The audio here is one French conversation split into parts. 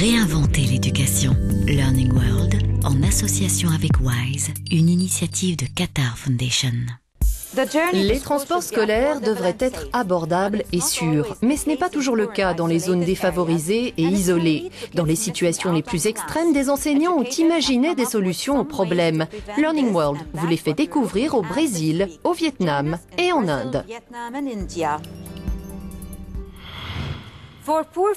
Réinventer l'éducation. Learning World, en association avec WISE, une initiative de Qatar Foundation. Les transports scolaires devraient être abordables et sûrs, mais ce n'est pas toujours le cas dans les zones défavorisées et isolées. Dans les situations les plus extrêmes, des enseignants ont imaginé des solutions aux problèmes. Learning World vous les fait découvrir au Brésil, au Vietnam et en Inde.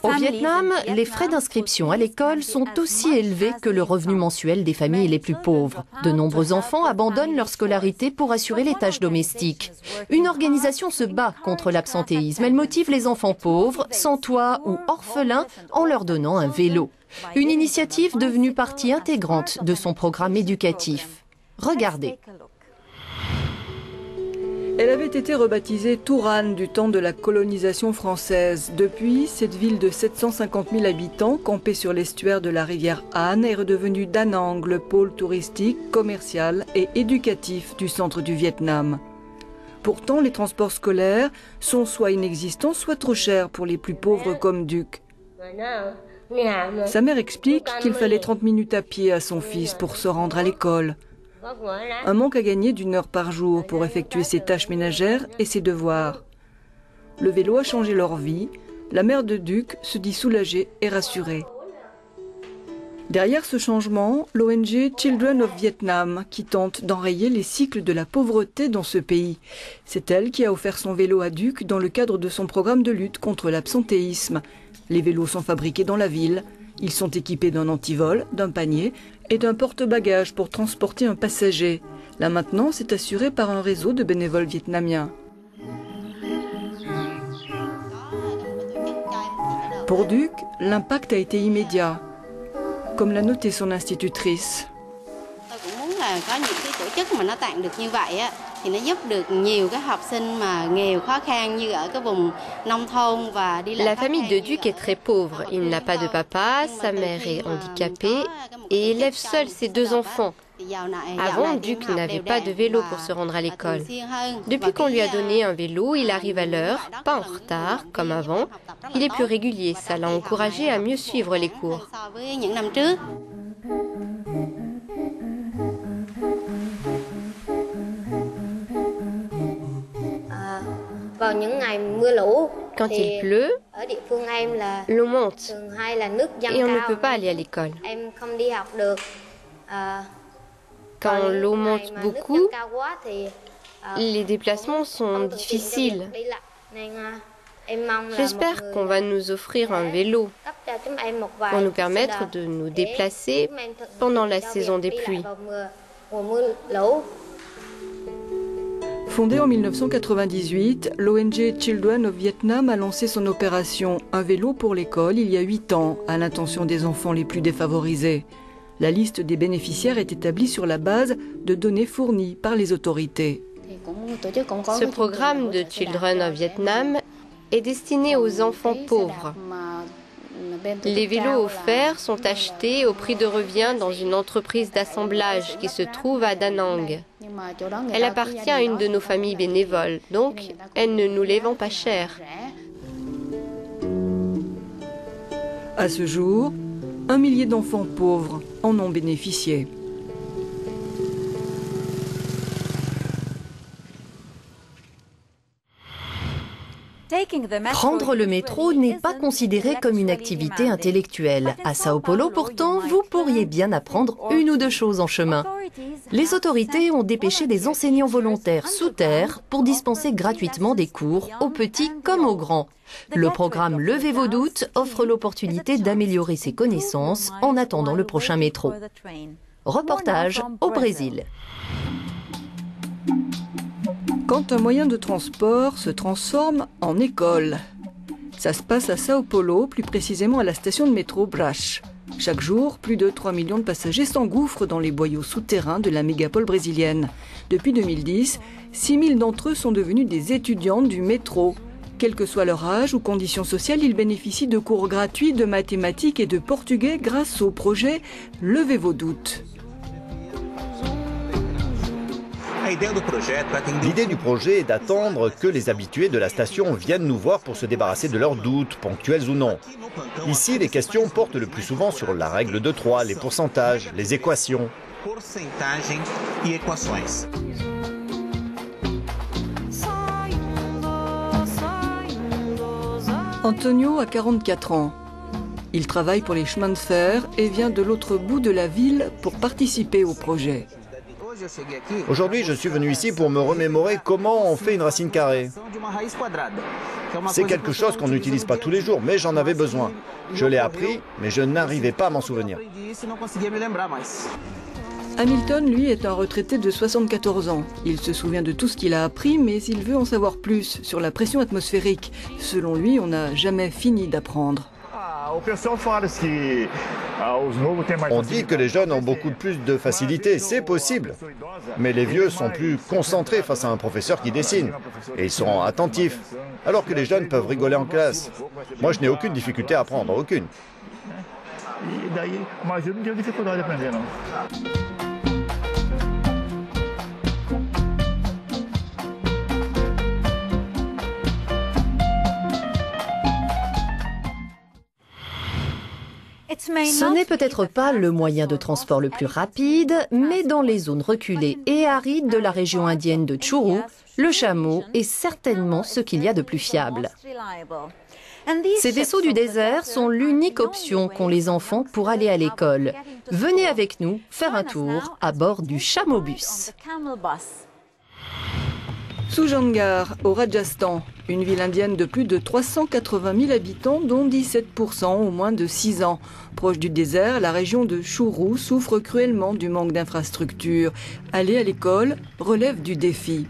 Au Vietnam, les frais d'inscription à l'école sont aussi élevés que le revenu mensuel des familles les plus pauvres. De nombreux enfants abandonnent leur scolarité pour assurer les tâches domestiques. Une organisation se bat contre l'absentéisme. Elle motive les enfants pauvres, sans toit ou orphelins en leur donnant un vélo. Une initiative devenue partie intégrante de son programme éducatif. Regardez. Elle avait été rebaptisée Tourane du temps de la colonisation française. Depuis, cette ville de 750 000 habitants, campée sur l'estuaire de la rivière Han, est redevenue Da Nang, le pôle touristique, commercial et éducatif du centre du Vietnam. Pourtant, les transports scolaires sont soit inexistants, soit trop chers pour les plus pauvres comme Duc. Sa mère explique qu'il fallait 30 minutes à pied à son fils pour se rendre à l'école. Un manque à gagner d'1 heure par jour pour effectuer ses tâches ménagères et ses devoirs. Le vélo a changé leur vie. La mère de Duc se dit soulagée et rassurée. Derrière ce changement, l'ONG Children of Vietnam qui tente d'enrayer les cycles de la pauvreté dans ce pays. C'est elle qui a offert son vélo à Duc dans le cadre de son programme de lutte contre l'absentéisme. Les vélos sont fabriqués dans la ville. Ils sont équipés d'un antivol, d'un panier et d'un porte-bagages pour transporter un passager. La maintenance est assurée par un réseau de bénévoles vietnamiens. Pour Duc, l'impact a été immédiat, comme l'a noté son institutrice. La famille de Duc est très pauvre. Il n'a pas de papa, sa mère est handicapée et élève seul ses 2 enfants. Avant, Duc n'avait pas de vélo pour se rendre à l'école. Depuis qu'on lui a donné un vélo, il arrive à l'heure, pas en retard, comme avant. Il est plus régulier, ça l'a encouragé à mieux suivre les cours. Quand il pleut, l'eau monte et on ne peut pas aller à l'école. Quand l'eau monte beaucoup, les déplacements sont difficiles. J'espère qu'on va nous offrir un vélo pour nous permettre de nous déplacer pendant la saison des pluies. Fondée en 1998, l'ONG Children of Vietnam a lancé son opération Un vélo pour l'école il y a 8 ans à l'intention des enfants les plus défavorisés. La liste des bénéficiaires est établie sur la base de données fournies par les autorités. Ce programme de Children of Vietnam est destiné aux enfants pauvres. Les vélos offerts sont achetés au prix de revient dans une entreprise d'assemblage qui se trouve à Da Nang. Elle appartient à une de nos familles bénévoles, donc elle ne nous les vend pas cher. À ce jour, 1 millier d'enfants pauvres en ont bénéficié. Prendre le métro n'est pas considéré comme une activité intellectuelle. À Sao Paulo, pourtant, vous pourriez bien apprendre 1 ou 2 choses en chemin. Les autorités ont dépêché des enseignants volontaires sous terre pour dispenser gratuitement des cours aux petits comme aux grands. Le programme Levez vos doutes offre l'opportunité d'améliorer ses connaissances en attendant le prochain métro. Reportage au Brésil. Quand un moyen de transport se transforme en école. Ça se passe à Sao Paulo, plus précisément à la station de métro Brás. Chaque jour, plus de 3 millions de passagers s'engouffrent dans les boyaux souterrains de la mégapole brésilienne. Depuis 2010, 6 000 d'entre eux sont devenus des étudiantes du métro. Quel que soit leur âge ou conditions sociales, ils bénéficient de cours gratuits de mathématiques et de portugais grâce au projet Levez vos doutes. L'idée du projet est d'attendre que les habitués de la station viennent nous voir pour se débarrasser de leurs doutes, ponctuels ou non. Ici, les questions portent le plus souvent sur la règle de 3, les pourcentages, les équations. Antonio a 44 ans. Il travaille pour les chemins de fer et vient de l'autre bout de la ville pour participer au projet. Aujourd'hui, je suis venu ici pour me remémorer comment on fait une racine carrée. C'est quelque chose qu'on n'utilise pas tous les jours, mais j'en avais besoin. Je l'ai appris, mais je n'arrivais pas à m'en souvenir. Hamilton, lui, est un retraité de 74 ans. Il se souvient de tout ce qu'il a appris, mais il veut en savoir plus sur la pression atmosphérique. Selon lui, on n'a jamais fini d'apprendre. On dit que les jeunes ont beaucoup plus de facilité, c'est possible. Mais les vieux sont plus concentrés face à un professeur qui dessine. Et ils sont attentifs. Alors que les jeunes peuvent rigoler en classe. Moi, je n'ai aucune difficulté à apprendre, aucune. Ce n'est peut-être pas le moyen de transport le plus rapide, mais dans les zones reculées et arides de la région indienne de Churu, le chameau est certainement ce qu'il y a de plus fiable. Ces vaisseaux du désert sont l'unique option qu'ont les enfants pour aller à l'école. Venez avec nous faire un tour à bord du chameau-bus. Sujangarh, au Rajasthan, une ville indienne de plus de 380 000 habitants, dont 17% ont moins de 6 ans. Proche du désert, la région de Churu souffre cruellement du manque d'infrastructures. Aller à l'école relève du défi.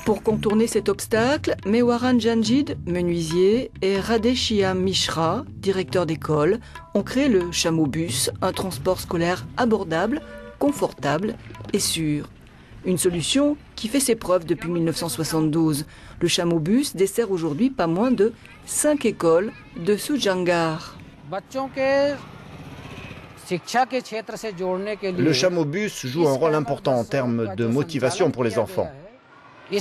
Pour contourner cet obstacle, Mewaran Janjid, menuisier, et Radheshyam Mishra, directeur d'école, ont créé le chameau-bus, un transport scolaire abordable, confortable et sûr. Une solution qui fait ses preuves depuis 1972. Le chameau-bus dessert aujourd'hui pas moins de 5 écoles de Sujangarh. Le chameau-bus joue un rôle important en termes de motivation pour les enfants. Il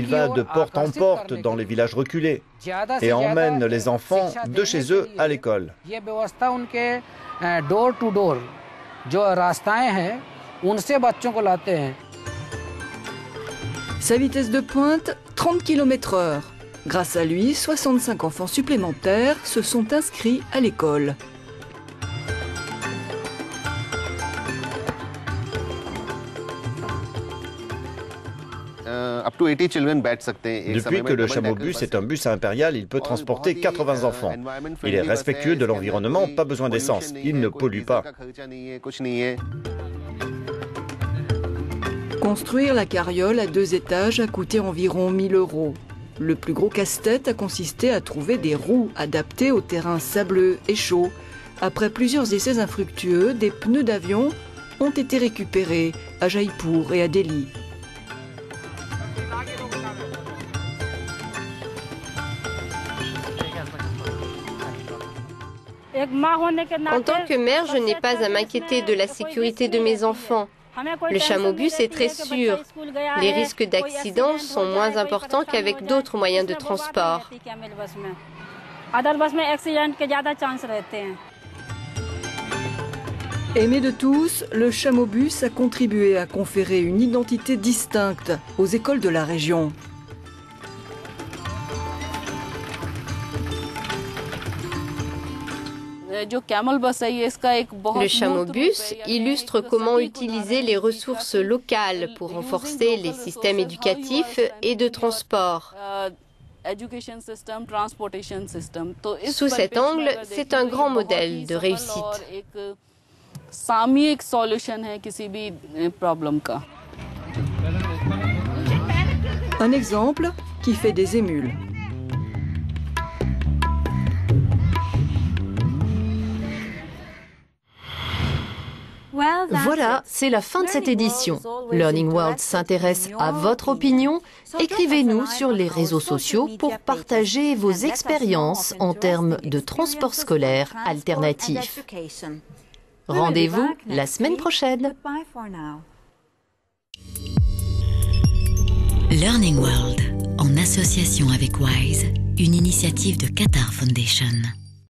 va de porte en porte dans les villages reculés et emmène les enfants de chez eux à l'école. Sa vitesse de pointe, 30 km/h. Grâce à lui, 65 enfants supplémentaires se sont inscrits à l'école. Depuis que le chameau-bus est un bus impérial, il peut transporter 80 enfants. Il est respectueux de l'environnement, pas besoin d'essence. Il ne pollue pas. Construire la carriole à 2 étages a coûté environ 1 000 €. Le plus gros casse-tête a consisté à trouver des roues adaptées au terrain sableux et chaud. Après plusieurs essais infructueux, des pneus d'avion ont été récupérés à Jaipur et à Delhi. En tant que mère, je n'ai pas à m'inquiéter de la sécurité de mes enfants. Le chameau-bus est très sûr. Les risques d'accident sont moins importants qu'avec d'autres moyens de transport. Aimé de tous, le chameau-bus a contribué à conférer une identité distincte aux écoles de la région. Le chameau-bus illustre comment utiliser les ressources locales pour renforcer les systèmes éducatifs et de transport. Sous cet angle, c'est un grand modèle de réussite. Un exemple qui fait des émules. Voilà, c'est la fin de cette édition. Learning World s'intéresse à votre opinion. Écrivez-nous sur les réseaux sociaux pour partager vos expériences en termes de transport scolaire alternatif. Rendez-vous la semaine prochaine. Learning World, en association avec WISE, une initiative de Qatar Foundation.